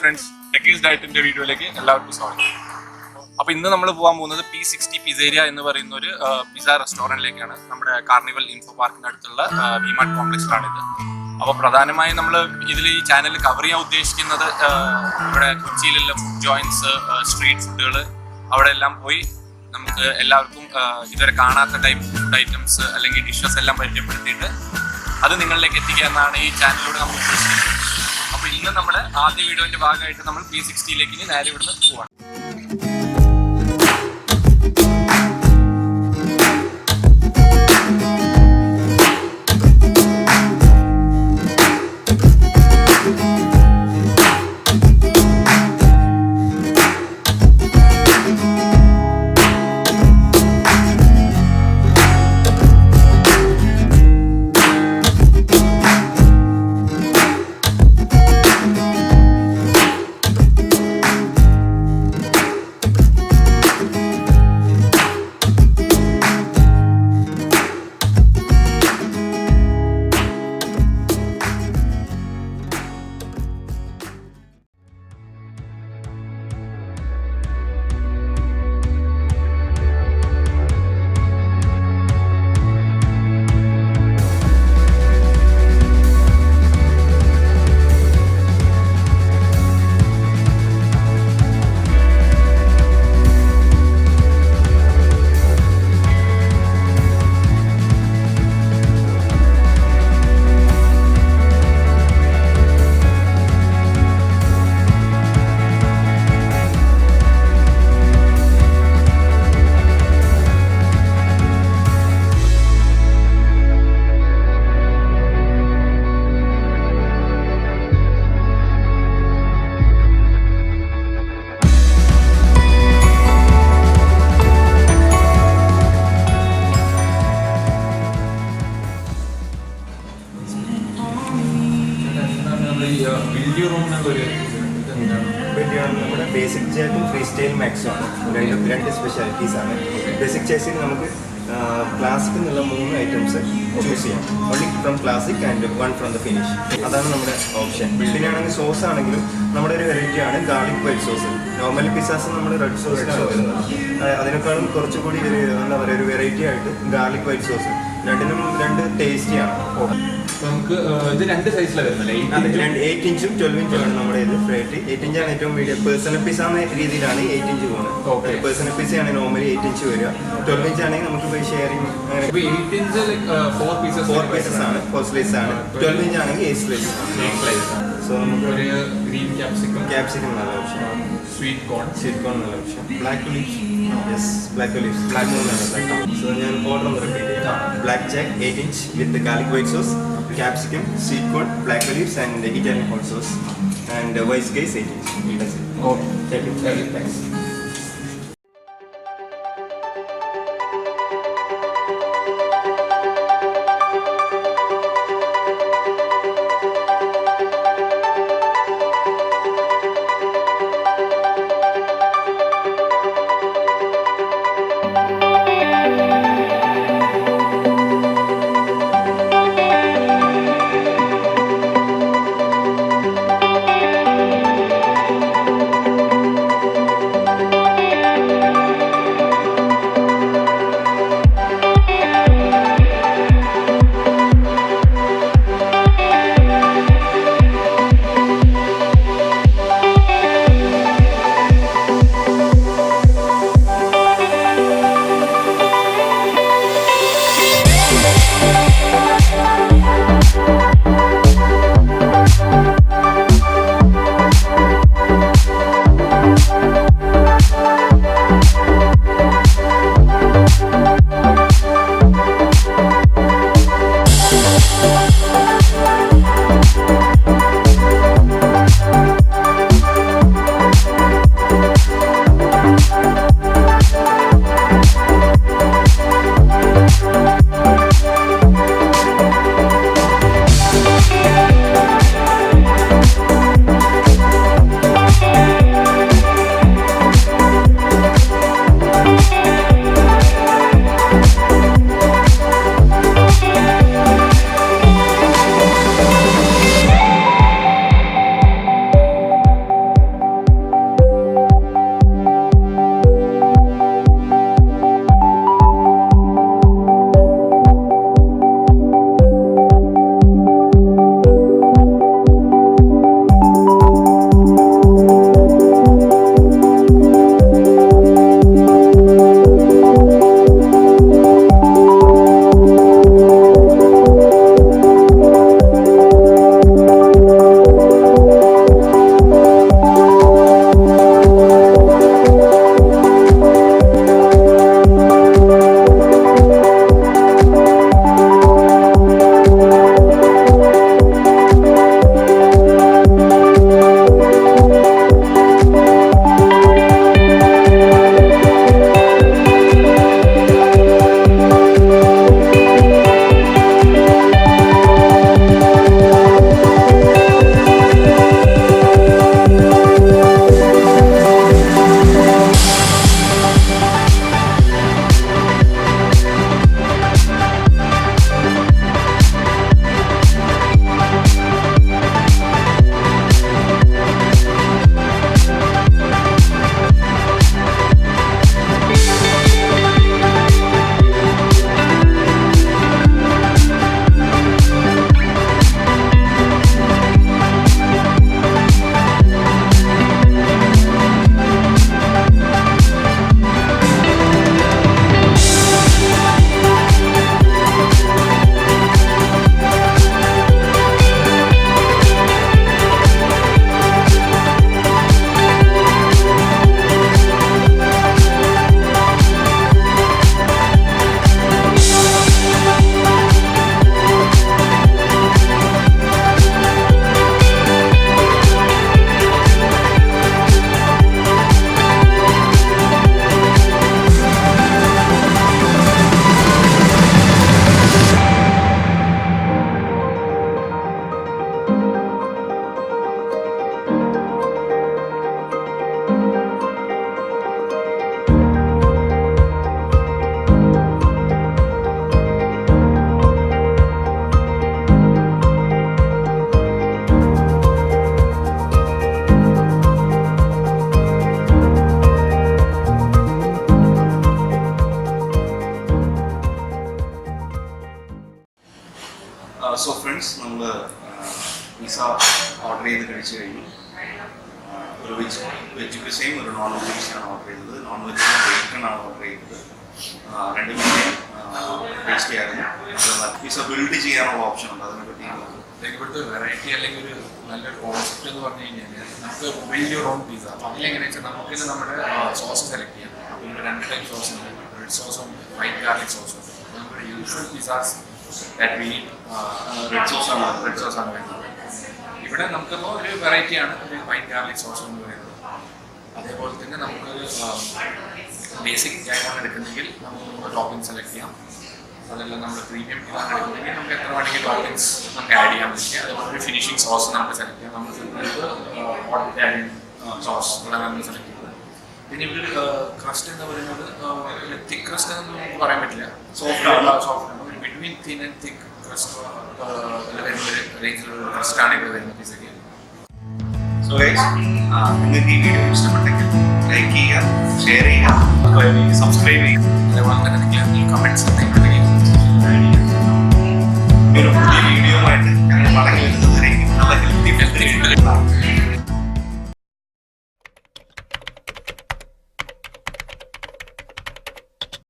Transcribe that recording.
friends, Techies Diet video like അപ്പോൾ ഇന്ന് നമ്മൾ പോകാൻ പോകുന്നത് P60 Pizzeria എന്ന് പറയുന്ന ഒരു പിസ്സ റെസ്റ്റോറൻറ്റിലേക്കാണ്. നമ്മുടെ കാർണിവൽ ഇൻഫോപാർക്കിന്റെ അടുത്തുള്ള വിമാർട്ട് കോംപ്ലക്സിലാണിത്. അപ്പോൾ പ്രധാനമായും നമ്മൾ ഇതിൽ ഈ ചാനൽ കവർ ചെയ്യാൻ ഉദ്ദേശിക്കുന്നത് ഇവിടെ കൊച്ചിയിലുള്ള ഫുഡ് ജോയിൻറ്റ്സ്, സ്ട്രീറ്റ് ഫുഡുകൾ, അവിടെ എല്ലാം പോയി നമുക്ക് എല്ലാവർക്കും ഇതുവരെ കാണാത്ത ടൈപ്പ് ഫുഡ് ഐറ്റംസ് അല്ലെങ്കിൽ ഡിഷസ് എല്ലാം പരിചയപ്പെടുത്തിയിട്ട് അത് നിങ്ങളിലേക്ക് എത്തിക്കുക എന്നാണ് ഈ ചാനലിലൂടെ നമ്മൾ ഉദ്ദേശിക്കുന്നത്. അപ്പോൾ ഇന്ന് നമ്മൾ ആദ്യ വീഡിയോന്റെ ഭാഗമായിട്ട് നമ്മൾ P60യിലേക്ക് ഇനി നേരെ ഇവിടുന്ന് പോവാണ്. നമ്മുടെ ബേസിക് ചേർക്കും ഫ്രീ സ്റ്റൈൽ മാക്സും ആണ്. രണ്ട് സ്പെഷ്യാലിറ്റീസ് ആണ്. ബേസിക് ചേസിൽ നമുക്ക് ക്ലാസിക് എന്നുള്ള 3 ഐറ്റംസ് ചൂസ് ചെയ്യാം. Only from classic and 1 from the finish. അതാണ് നമ്മുടെ ഓപ്ഷൻ. പിന്നെയാണെങ്കിൽ സോസ് ആണെങ്കിലും നമ്മുടെ ഒരു വെറൈറ്റി ആണ് garlic white sauce. Normally pizzas നമ്മൾ റെഡ് സോസിലാണ് വരുന്നത്. അതിനേക്കാളും കുറച്ചുകൂടി എന്താ പറയുക ഒരു വെറൈറ്റി ആയിട്ട് ഗാർലിക് വൈറ്റ് സോസ്. രണ്ടിനും രണ്ട് ടേസ്റ്റിയാണ്. നമുക്ക് ഇത് 2 സൈസിലാണ് വരുന്നത്. 8 ഇഞ്ചും 12 ഇഞ്ചും ആണ് നമ്മുടെ ഇത് ഫ്രൈറ്റ്. 8 ഇഞ്ചാണ് ഏറ്റവും മീഡിയം. പേഴ്സണൽ പീസ് എന്ന രീതിയിലാണ് 8 ഇഞ്ച് പോകുന്നത്. പേഴ്സണൽ പീസ് ആണ് നോർമലി 8 ഇഞ്ച് വരിക. 12 ഇഞ്ച് ആണെങ്കിൽ നമുക്ക് ഷെയറിംഗ് അങ്ങനെ 8 ഇഞ്ച് 4 പീസസ് ആണ്, 4 സ്ലൈസ് ആണ്. 12 ഇഞ്ച് ആണെങ്കിൽ 8 സ്ലൈസ്. സോ നമുക്ക് ഒരു ഗ്രീൻ ക്യാപ്സിക്കം നല്ല ഓപ്ഷൻ. സ്വീറ്റ് കോൺ നല്ല option. Black olives, yes black olives, black moon നല്ല. സോ ഞാൻ ഓർഡർ ഒന്ന് റിപ്പീറ്റ് ചെയ്യാം. Black jack 8 inch with garlic white sauce, capsicum, sweet corn, black olives and Italian hot sauce and white guys 8 inch. That's it. Okay. Thank you. Thanks. Friends, നമ്മൾ pizza order ചെയ്ത് കഴിച്ചു കഴിഞ്ഞു. ഒരു veg പിസ്സയും ഒരു non veg പിസ്സയാണ് order ചെയ്തത്. Non വെജിന് ബേക്കണാണ് order ചെയ്തത്. രണ്ടും tasty ആയിരുന്നു. പിസ്സ ബിൽഡ് ചെയ്യാനുള്ള ഓപ്ഷൻ ഉണ്ട്, അതിനെപ്പറ്റി ഇവിടുത്തെ വെറൈറ്റി അല്ലെങ്കിൽ ഒരു നല്ലൊരു കോൺസെപ്റ്റ് എന്ന് പറഞ്ഞു കഴിഞ്ഞാൽ നമുക്ക് ബിൽഡ് യുവർ ഓൺ പിസ്സ. അപ്പോൾ അതിലെങ്ങനെയാണെന്ന് വെച്ചാൽ നമുക്കിത് നമ്മുടെ സോസ് സെലക്ട് ചെയ്യാം. അപ്പോൾ ഇവിടെ 2 ടൈപ്പ് സോസ് ഉണ്ട്, റെഡ് സോസും വൈറ്റ് ഗാർലിക് സോസും. നമ്മുടെ usual pizzas that we red സോസാണ് വരുന്നത്. ഇവിടെ നമുക്കിപ്പോൾ ഒരു വെറൈറ്റിയാണ് ഒരു വൈറ്റ് ഗാർലിക് സോസ് എന്ന് പറയുന്നത്. അതേപോലെ തന്നെ നമുക്ക് ബേസിക് ആയിട്ടാണ് എടുക്കുന്നതെങ്കിൽ നമുക്ക് ടോപ്പിംഗ് സെലക്ട് ചെയ്യാം. അതെല്ലാം നമ്മൾ പ്രീമിയം ഇതാണ് എടുക്കുന്നതെങ്കിൽ നമുക്ക് എത്ര വേണമെങ്കിൽ ടോപ്പിംഗ്സ് നമുക്ക് ആഡ് ചെയ്യാൻ പറ്റും. അതേപോലെ ഒരു ഫിനിഷിംഗ് സോസ് നമുക്ക് സെലക്ട് ചെയ്യാം. നമ്മൾ ഹോട്ട് ഇറ്റാലിയൻ സോസ് അതാണ് നമ്മൾ സെലക്ട് ചെയ്യുന്നത്. പിന്നെ ഇവിടെ ക്രസ്റ്റ് എന്ന് പറയുന്നത് തിക്ക് ക്രസ്റ്റ് എന്ന് നമുക്ക് പറയാൻ പറ്റില്ല, സോഫ്റ്റ് ആണ്. ഒരു between thin and thick crest വരുന്ന ഒരു റേഞ്ചിലുള്ള ക്രസ്റ്റാണ് ഇവിടെ വരുന്ന പിസയ്ക്ക്. സോ ഗൈസ്, നിങ്ങൾക്ക് ഈ വീഡിയോ ഇഷ്ടപ്പെട്ടെങ്കിൽ ലൈക്ക് ചെയ്യുക, ഷെയർ ചെയ്യുക, സബ്സ്ക്രൈബ് ചെയ്യുക. അതേപോലെ തന്നെ നിങ്ങൾ കമൻറ്റ്സ് എന്തെങ്കിലും